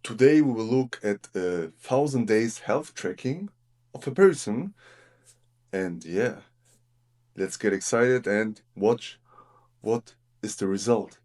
Today we will look at 1,000 days health tracking of a person. And yeah, let's get excited and watch what is the result.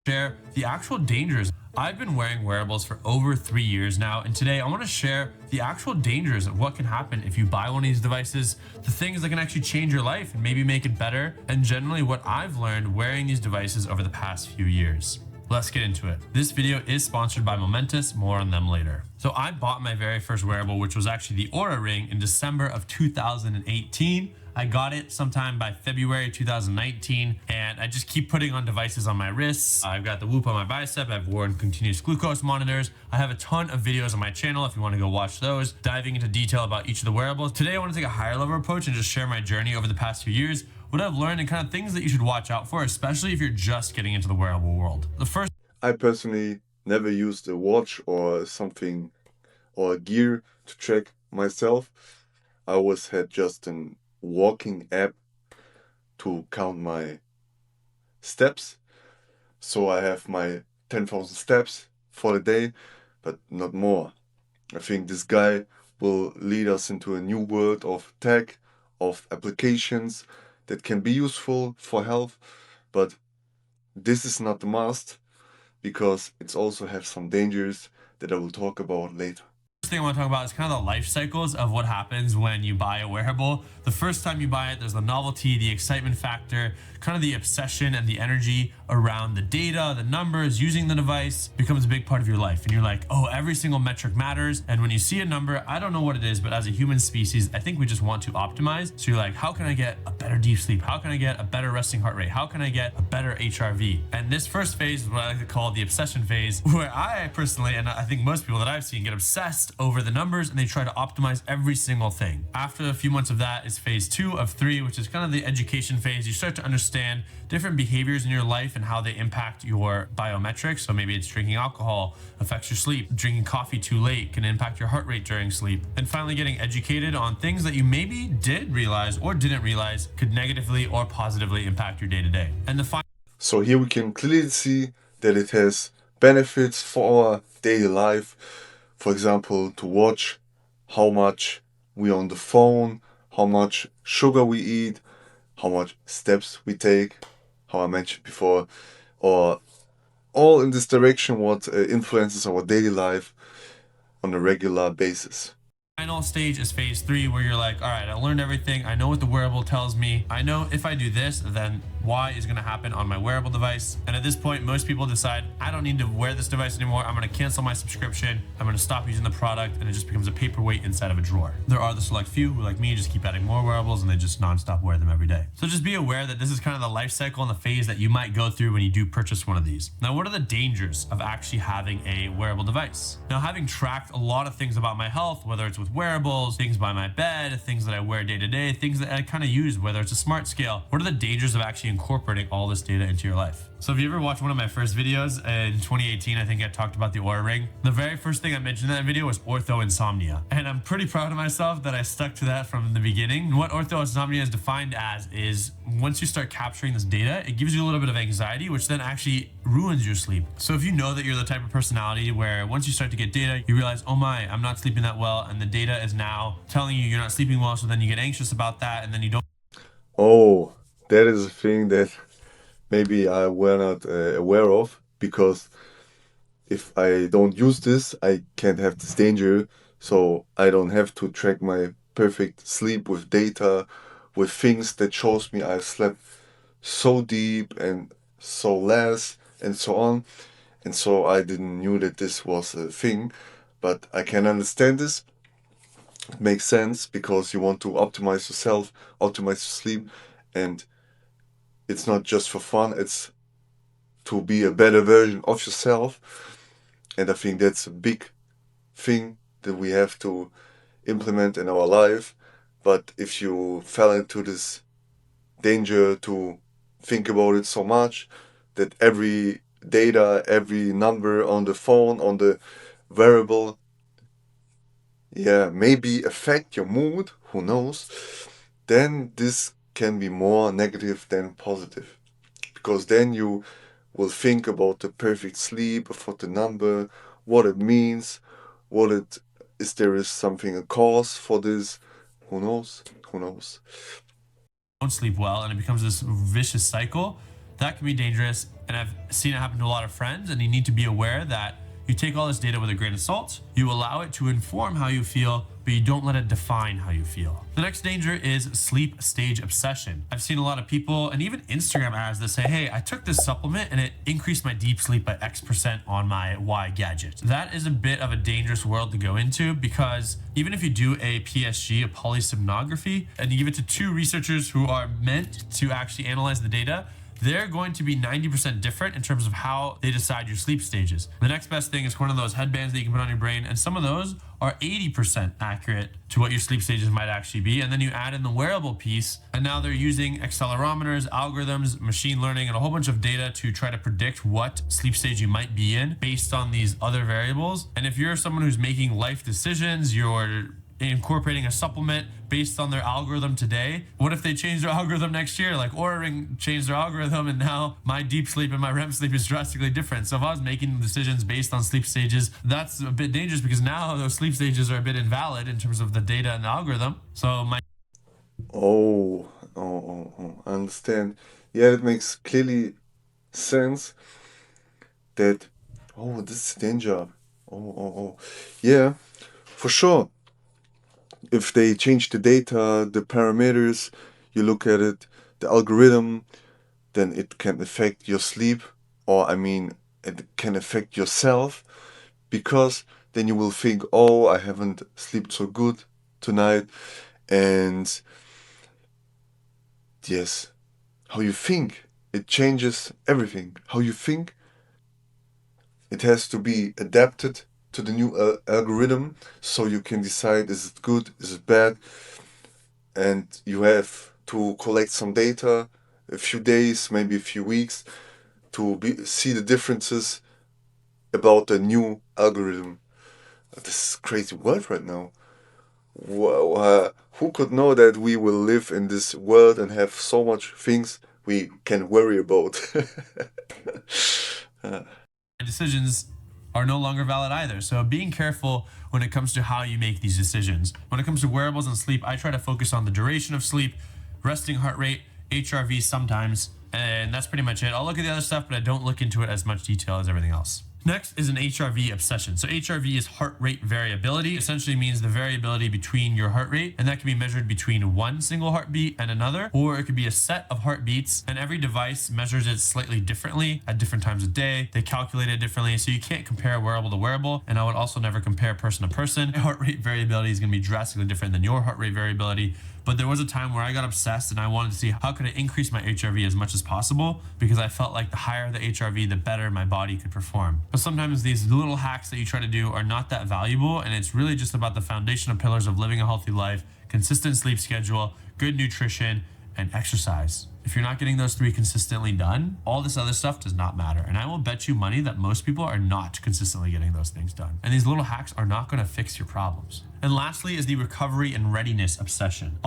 Share the actual dangers. I've been wearing wearables for over 3 years now, and today I want to share the actual dangers of what can happen if you buy one of these devices, the things that can actually change your life and maybe make it better, and generally what I've learned wearing these devices over the past few years. Let's get into it. This video is sponsored by Momentous, more on them later. So I bought my very first wearable, which was actually the Oura Ring, in December of 2018. I got it sometime by February 2019, and I just keep putting on devices on my wrists. I've got the Whoop on my bicep. I've worn continuous glucose monitors. I have a ton of videos on my channel if you want to go watch those, diving into detail about each of the wearables. Today, I want to take a higher level approach and just share my journey over the past few years, what I've learned, and kind of things that you should watch out for, especially if you're just getting into the wearable world. The first I personally never used a watch or something or gear to track myself. I always had just an walking app to count my steps. So I have my 10,000 steps for the day, but not more. I think this guy will lead us into a new world of tech, of applications that can be useful for health, but this is not the must because it's also have some dangers that I will talk about later. thing I want to talk about is kind of the life cycles of what happens when you buy a wearable. The first time you buy it, there's the novelty, the excitement factor, kind of the obsession and the energy around the data, the numbers, using the device becomes a big part of your life. And you're like, oh, every single metric matters. And when you see a number, I don't know what it is, but as a human species, I think we just want to optimize. So you're like, how can I get a better deep sleep? How can I get a better resting heart rate? How can I get a better HRV? And this first phase is what I like to call the obsession phase, where I personally, and I think most people that I've seen, get obsessed over the numbers and they try to optimize every single thing. After a few months of that is phase 2 of 3, which is kind of the education phase. You start to understand different behaviors in your life and how they impact your biometrics. So maybe it's drinking alcohol affects your sleep, drinking coffee too late can impact your heart rate during sleep, and finally getting educated on things that you maybe did realize or didn't realize could negatively or positively impact your day-to-day. And the final So here we can clearly see that it has benefits for our daily life. For example, to watch how much we on the phone, how much sugar we eat, how much steps we take, how I mentioned before, or all in this direction what influences our daily life on a regular basis. final stage is phase 3, where you're like, all right, I learned everything. I know what the wearable tells me. I know if I do this, then Y is going to happen on my wearable device. And at this point, most people decide, I don't need to wear this device anymore. I'm going to cancel my subscription. I'm going to stop using the product, and it just becomes a paperweight inside of a drawer. There are the select few who, like me, just keep adding more wearables and they just nonstop wear them every day. So just be aware that this is kind of the life cycle and the phase that you might go through when you do purchase one of these. Now, what are the dangers of actually having a wearable device? Now, having tracked a lot of things about my health, whether it's with wearables, things by my bed, things that I wear day to day, things that I kind of use, whether it's a smart scale, what are the dangers of actually incorporating all this data into your life? So if you ever watched one of my first videos in 2018, I think I talked about the Oura Ring. The very first thing I mentioned in that video was ortho insomnia. And I'm pretty proud of myself that I stuck to that from the beginning. And what ortho insomnia is defined as is once you start capturing this data, it gives you a little bit of anxiety, which then actually ruins your sleep. So if you know that you're the type of personality where once you start to get data, you realize, oh my, I'm not sleeping that well. And the data is now telling you you're not sleeping well. So then you get anxious about that. And then you don't. Oh, that is a thing that maybe I were not aware of, because if I don't use this, I can't have this danger. So I don't have to track my perfect sleep with data, with things that shows me I slept so deep and so less and so on. And so I didn't knew that this was a thing, but I can understand this. It makes sense because you want to optimize yourself, optimize your sleep, and it's not just for fun, it's to be a better version of yourself. And I think that's a big thing that we have to implement in our life. But if you fell into this danger to think about it so much that every data, every number on the phone, on the wearable, yeah, maybe affect your mood, who knows, then this can be more negative than positive. Because then you will think about the perfect sleep, about the number what it means, what it is. There is something, a cause for this. Who knows? Who knows? don't sleep well and it becomes this vicious cycle, that can be dangerous. And I've seen it happen to a lot of friends. And you need to be aware that you take all this data with a grain of salt, you allow it to inform how you feel, but you don't let it define how you feel. The next danger is sleep stage obsession. I've seen a lot of people and even Instagram ads that say, hey, I took this supplement and it increased my deep sleep by X% on my Y gadget. That is a bit of a dangerous world to go into, because even if you do a PSG, a polysomnography, and you give it to two researchers who are meant to actually analyze the data, they're going to be 90% different in terms of how they decide your sleep stages. The next best thing is one of those headbands that you can put on your brain, and some of those are 80% accurate to what your sleep stages might actually be. And then you add in the wearable piece, and now they're using accelerometers, algorithms, machine learning, and a whole bunch of data to try to predict what sleep stage you might be in based on these other variables. And if you're someone who's making life decisions, you're incorporating a supplement based on their algorithm today. What if they change their algorithm next year? Like Oura changed their algorithm and now my deep sleep and my REM sleep is drastically different. So if I was making decisions based on sleep stages, that's a bit dangerous, because now those sleep stages are a bit invalid in terms of the data and the algorithm. So my Oh, I understand. Yeah, it makes clearly sense that, oh, this is danger. Oh. Yeah, for sure. If they change the data, the parameters, you look at it, the algorithm, then it can affect your sleep, or I mean, it can affect yourself, because then you will think, oh, I haven't slept so good tonight. And yes, how you think, it changes everything. How you think, it has to be adapted to the new algorithm, so you can decide, is it good, is it bad, and you have to collect some data, a few days, maybe a few weeks, to see the differences about the new algorithm. This is a crazy world right now. Who could know that we will live in this world and have so much things we can worry about? decisions are no longer valid either. So being careful when it comes to how you make these decisions. When it comes to wearables and sleep, I try to focus on the duration of sleep, resting heart rate, HRV sometimes, and that's pretty much it. I'll look at the other stuff, but I don't look into it as much detail as everything else. Next is an HRV obsession. So HRV is heart rate variability. Essentially means the variability between your heart rate, and that can be measured between one single heartbeat and another, or it could be a set of heartbeats, and every device measures it slightly differently at different times of day. They calculate it differently, so you can't compare wearable to wearable, and I would also never compare person to person. Heart rate variability is going to be drastically different than your heart rate variability. But there was a time where I got obsessed and I wanted to see how could I increase my HRV as much as possible, because I felt like the higher the HRV, the better my body could perform. But sometimes these little hacks that you try to do are not that valuable, and it's really just about the foundational pillars of living a healthy life: consistent sleep schedule, good nutrition, and exercise. If you're not getting those three consistently done, all this other stuff does not matter. And I will bet you money that most people are not consistently getting those things done. And these little hacks are not going to fix your problems. And lastly is the recovery and readiness obsession.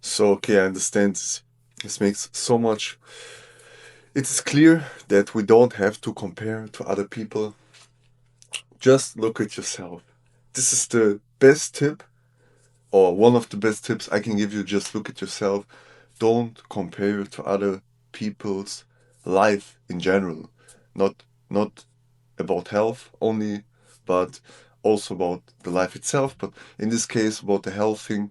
So, okay, I understand this. This makes so much. It's clear that we don't have to compare to other people. Just look at yourself. This is the best tip, or one of the best tips I can give you. Just look at yourself. Don't compare to other people's life in general. Not about health only, but also about the life itself. But in this case, about the health thing.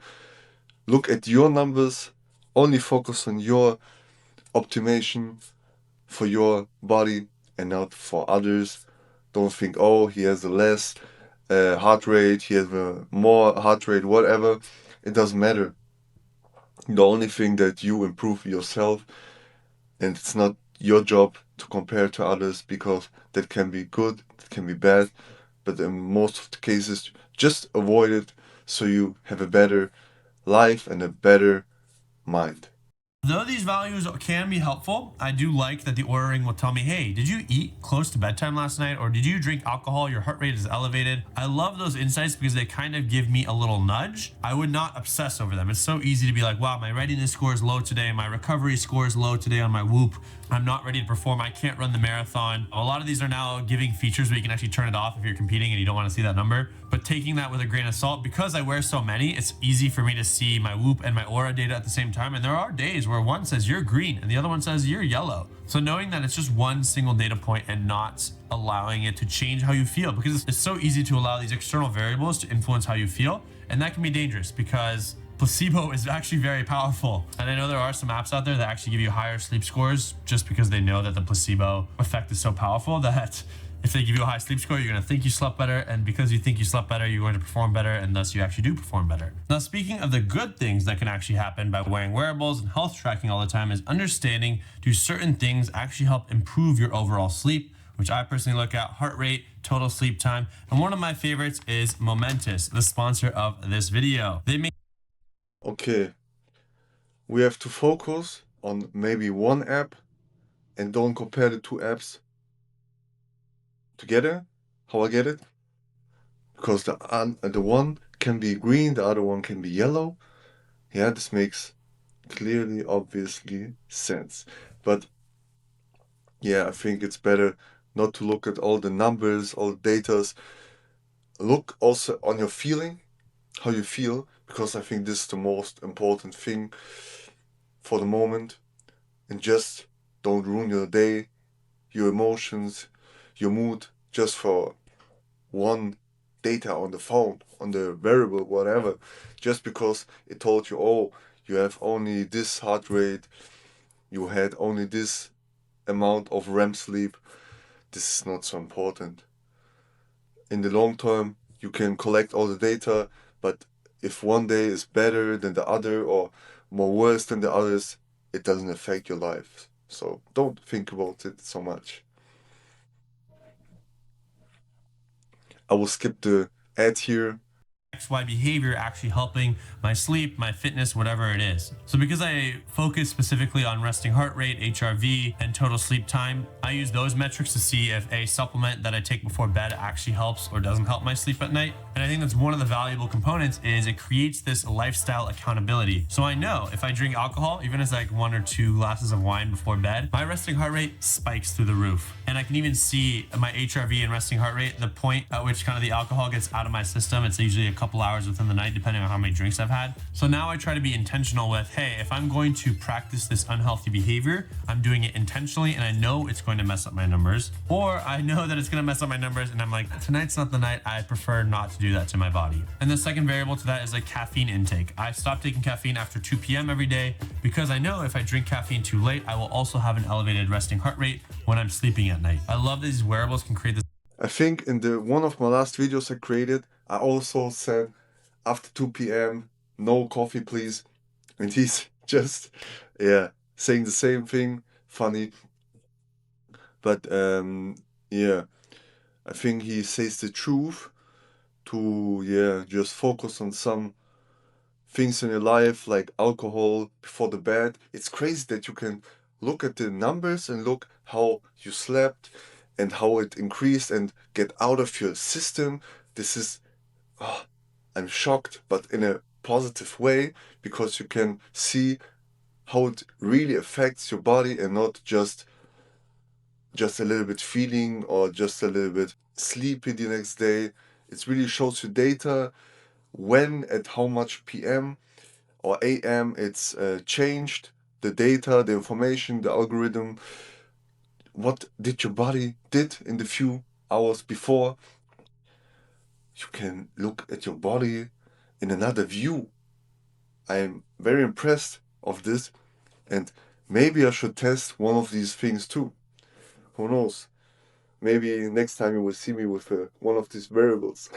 Look at your numbers. Only focus on your optimization for your body and not for others. Don't think, oh, he has a less heart rate, he has a more heart rate, whatever. It doesn't matter. The only thing that you improve yourself, and it's not your job to compare to others, because that can be good, it can be bad, but in most of the cases, just avoid it so you have a better life and a better mind. Though these values can be helpful, I do like that the ordering will tell me, hey, did you eat close to bedtime last night? Or did you drink alcohol? Your heart rate is elevated. I love those insights because they kind of give me a little nudge. I would not obsess over them. It's so easy to be like, wow, my readiness score is low today. My recovery score is low today on my Whoop. I'm not ready to perform. I can't run the marathon. A lot of these are now giving features where you can actually turn it off if you're competing and you don't want to see that number. But taking that with a grain of salt, because I wear so many, it's easy for me to see my Whoop and my Aura data at the same time. And there are days where one says you're green and the other one says you're yellow. So knowing that it's just one single data point and not allowing it to change how you feel, because it's so easy to allow these external variables to influence how you feel. And that can be dangerous because placebo is actually very powerful. And I know there are some apps out there that actually give you higher sleep scores just because they know that the placebo effect is so powerful that if they give you a high sleep score, you're going to think you slept better. And because you think you slept better, you're going to perform better. And thus you actually do perform better. Now, speaking of the good things that can actually happen by wearing wearables and health tracking all the time is understanding, do certain things actually help improve your overall sleep, which I personally look at heart rate, total sleep time. And one of my favorites is Momentous, the sponsor of this video. They make Okay, we have to focus on maybe one app and don't compare the two apps together. How I get it? Because the one can be green, the other one can be yellow. Yeah, this makes clearly, obviously sense. But yeah, I think it's better not to look at all the numbers, all the datas. Look also on your feeling, how you feel, because I think this is the most important thing for the moment. And just don't ruin your day, your emotions, your mood, just for one data on the phone, on the wearable, whatever, just because it told you, oh, you have only this heart rate, you had only this amount of REM sleep. This is not so important. In the long term, you can collect all the data, but if one day is better than the other or more worse than the others, it doesn't affect your life. So don't think about it so much. I will skip the ad here. XY behavior actually helping my sleep, my fitness, whatever it is. So because I focus specifically on resting heart rate, HRV, and total sleep time, I use those metrics to see if a supplement that I take before bed actually helps or doesn't help my sleep at night. And I think that's one of the valuable components is it creates this lifestyle accountability. So I know if I drink alcohol, even as like 1 or 2 glasses of wine before bed, my resting heart rate spikes through the roof. And I can even see my HRV and resting heart rate, the point at which kind of the alcohol gets out of my system. It's usually a couple hours within the night, depending on how many drinks I've had. So now I try to be intentional with, hey, if I'm going to practice this unhealthy behavior, I'm doing it intentionally and I know it's going to mess up my numbers, or I know that it's going to mess up my numbers and I'm like, tonight's not the night. I prefer not to do that to my body. And the second variable to that is like caffeine intake. I stop taking caffeine after 2 p.m. every day because I know if I drink caffeine too late, I will also have an elevated resting heart rate when I'm sleeping at night. I love that these wearables can create this. I think in the one of my last videos I created, I also said after 2 p.m., no coffee, please. And he's just, yeah, saying the same thing. Funny. But yeah, I think he says the truth to, yeah, just focus on some things in your life like alcohol before the bed. It's crazy that you can look at the numbers and look how you slept and how it increased and get out of your system. This is, oh, I'm shocked, but in a positive way because you can see how it really affects your body and not just a little bit feeling or just a little bit sleepy the next day. It really shows you data when at how much PM or AM it's changed, the data, the information, the algorithm. What did your body did in the few hours before? You can look at your body in another view. I am very impressed of this, and maybe I should test one of these things too. Who knows? Maybe next time you will see me with one of these variables.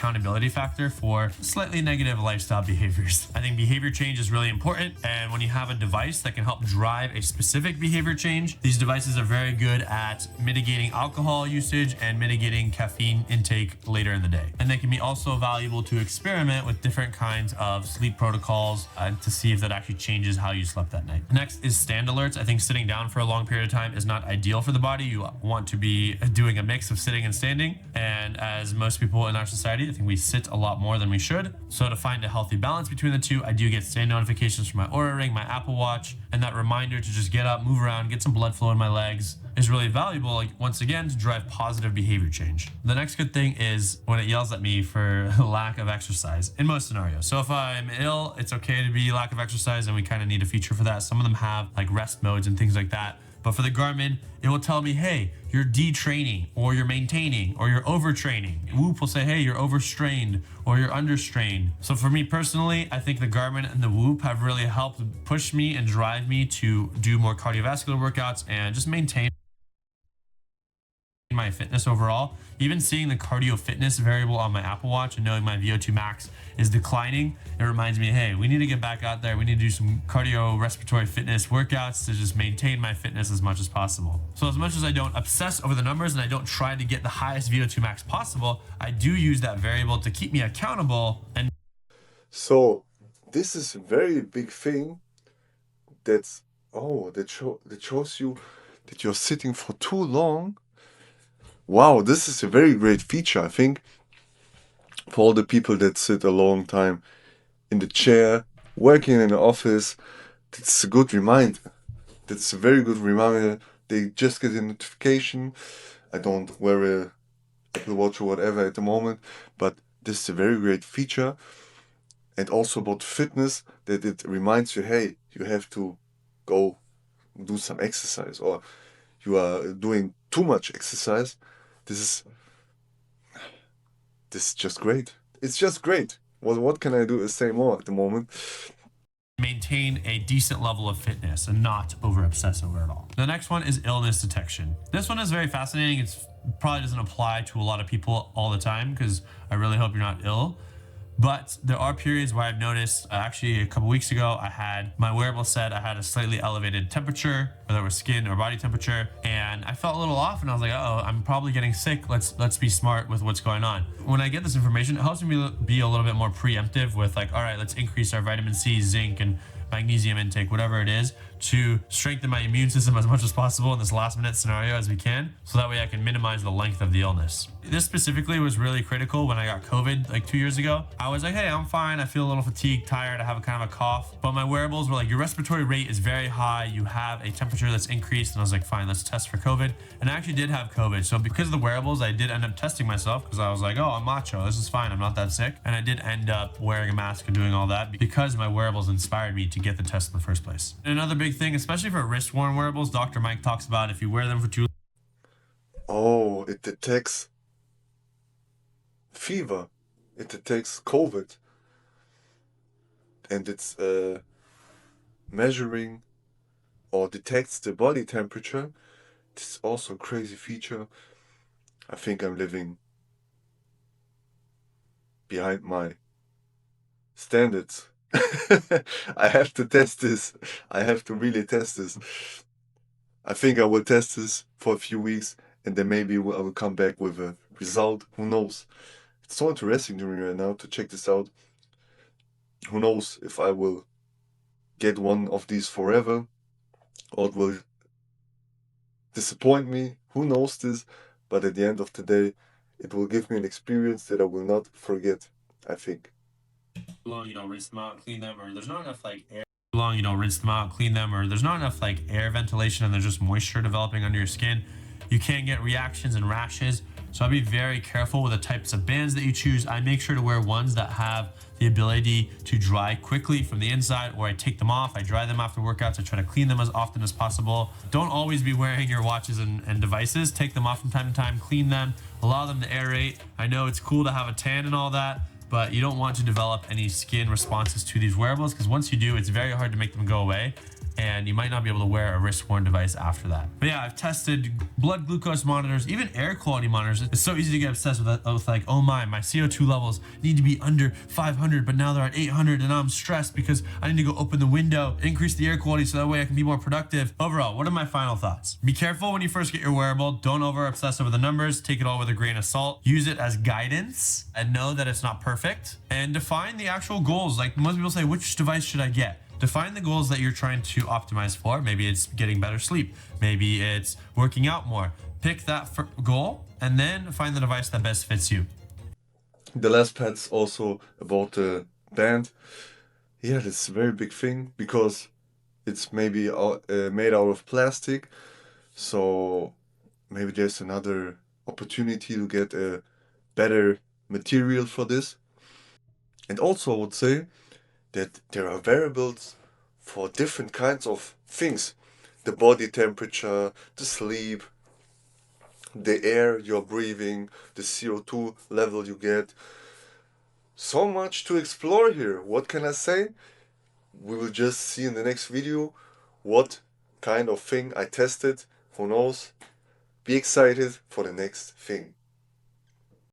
accountability factor for slightly negative lifestyle behaviors. I think behavior change is really important, and when you have a device that can help drive a specific behavior change, these devices are very good at mitigating alcohol usage and mitigating caffeine intake later in the day. And they can be also valuable to experiment with different kinds of sleep protocols to see if that actually changes how you slept that night. Next is stand alerts. I think sitting down for a long period of time is not ideal for the body. You want to be doing a mix of sitting and standing. And as most people in our society, I think we sit a lot more than we should. So to find a healthy balance between the two, I do get stand notifications from my Oura Ring, my Apple Watch, and that reminder to just get up, move around, get some blood flow in my legs is really valuable, like once again, to drive positive behavior change. The next good thing is when it yells at me for lack of exercise in most scenarios. So if I'm ill, it's okay to be lack of exercise, and we kind of need a feature for that. Some of them have like rest modes and things like that. But for the Garmin, it will tell me, hey, you're detraining, or you're maintaining, or you're overtraining. Whoop will say, hey, you're overstrained, or you're understrained. So for me personally, I think the Garmin and the Whoop have really helped push me and drive me to do more cardiovascular workouts and just maintain my fitness overall. Even seeing the cardio fitness variable on my Apple Watch and knowing my VO2 max is declining, it reminds me, hey, we need to get back out there. We need to do some cardio respiratory fitness workouts to just maintain my fitness as much as possible. So as much as I don't obsess over the numbers and I don't try to get the highest VO2 max possible, I do use that variable to keep me accountable. And So this is a very big thing that's that shows you that you're sitting for too long. Wow, this is a very great feature, I think, for all the people that sit a long time in the chair, working in the office. That's a good reminder. That's a very good reminder. They just get a notification. I don't wear a Apple Watch or whatever at the moment, but this is a very great feature. And also about fitness, that it reminds you, hey, you have to go do some exercise, or you are doing too much exercise. This is just great. It's just great. Well, what can I do to say more at the moment? maintain a decent level of fitness and not over obsess over it all. The next one is illness detection. This one is very fascinating. It's probably doesn't apply to a lot of people all the time, because I really hope you're not ill. But there are periods where I've noticed, actually a couple weeks ago, I had my wearable said I had a slightly elevated temperature, whether it was skin or body temperature, and I felt a little off, and I was like, oh, I'm probably getting sick. Let's be smart with what's going on. When I get this information, it helps me be a little bit more preemptive with like, all right, let's increase our vitamin C, zinc, and magnesium intake, whatever it is, to strengthen my immune system as much as possible in this last minute scenario as we can, so that way I can minimize the length of the illness. This specifically was really critical when I got COVID like 2 years ago. I was like, hey, I'm fine. I feel a little fatigued, tired. I have a kind of a cough. But my wearables were like, your respiratory rate is very high. You have a temperature that's increased. And I was like, fine, let's test for COVID. And I actually did have COVID. So because of the wearables, I did end up testing myself, because I was like, oh, I'm macho. This is fine. I'm not that sick. And I did end up wearing a mask and doing all that because my wearables inspired me to get the test in the first place. And another big thing, especially for wrist-worn wearables, Dr. Mike talks about if you wear them for too Oh, it detects fever. It detects COVID. And it's measuring or detects the body temperature. This is also a crazy feature. I think I'm living behind my standards. I have to test this. I have to really test this. I think I will test this for a few weeks, and then maybe I will come back with a result. Who knows? It's so interesting to me right now to check this out. Who knows if I will get one of these forever, or it will disappoint me. Who knows this? But at the end of the day, it will give me an experience that I will not forget, I think. long you don't rinse them out, clean them, or there's not enough like air. Long you don't rinse them out, clean them, or there's not enough like air ventilation and there's just moisture developing under your skin, you can get reactions and rashes. So I'd be very careful with the types of bands that you choose. I make sure to wear ones that have the ability to dry quickly from the inside, or I take them off, I dry them after workouts, I try to clean them as often as possible. Don't always be wearing your watches and devices. Take them off from time to time, clean them, allow them to aerate. I know it's cool to have a tan and all that, but you don't want to develop any skin responses to these wearables, because once you do, it's very hard to make them go away. and you might not be able to wear a wrist-worn device after that. But yeah, I've tested blood glucose monitors, even air quality monitors. It's so easy to get obsessed with like, oh my CO2 levels need to be under 500, but now they're at 800, and now I'm stressed because I need to go open the window, increase the air quality so that way I can be more productive. Overall, what are my final thoughts? Be careful when you first get your wearable. Don't over obsess over the numbers. Take it all with a grain of salt. Use it as guidance and know that it's not perfect. And define the actual goals. Like most people say, which device should I get? Define the goals that you're trying to optimize for. Maybe it's getting better sleep. Maybe it's working out more. Pick that goal and then find the device that best fits you. The last part's also about the band. Yeah, that's a very big thing because it's maybe made out of plastic. So maybe there's another opportunity to get a better material for this. And also, I would say that there are variables for different kinds of things: the body temperature, the sleep, the air you're breathing, the CO2 level you get. So much to explore here. What can I say? We will just see in the next video what kind of thing I tested. Who knows? Be excited for the next thing.